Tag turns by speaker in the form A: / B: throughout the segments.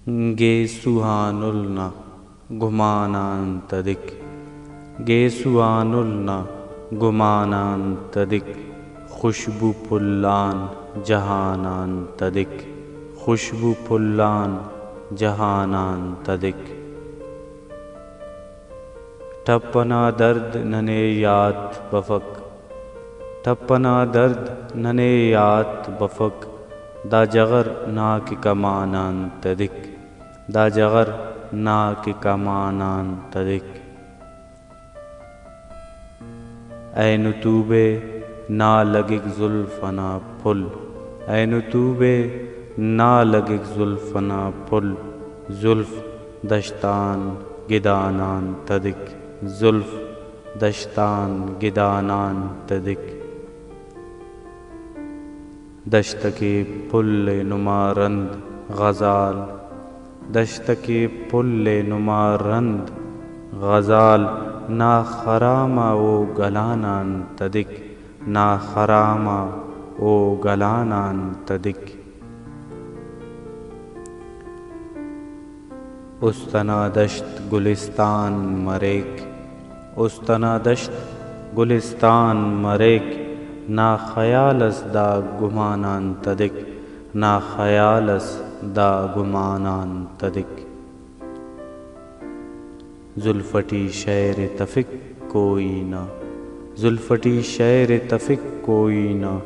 A: گے سوہانلنا گمانانتدک گے سوہانلنا گمانانتدک خوشبو پلان جہانانتدک خوشبو پلان جہانانتدک ٹھپنا درد ننے یات بفک ٹھپنا درد ننے یات بفک دا جغر ناک کمانانتدک دا جغر ناک کمانانتدک اے نتوبے نا لگک زلفنا پھل اے نتوبے نا لگک زلفنا پھل زلف دشتان گدانانتدک زلف دشتان گدانانتدک دشت کے پل نمارند غزال دشت کے پل نمارند غزال نا خراما او گلانانتدک نا خراما او گلانانتدک استنا دشت گلستان مریک استنا دشت گلستان مریک نا خیالس دا گمانانتدک نا خیالس دا گمانانتدک زلفٹی شعر تفک کوئی نہ زلفٹی شعر تفک کوئی نہ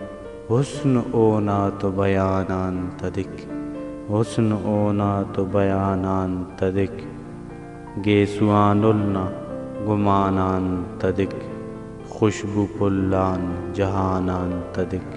A: حسن اونا تو بیانانتدک حسن اونا تو بیانانتدک گے سوہانلنا گمانانتدک خوشبو پلان جہانانتدک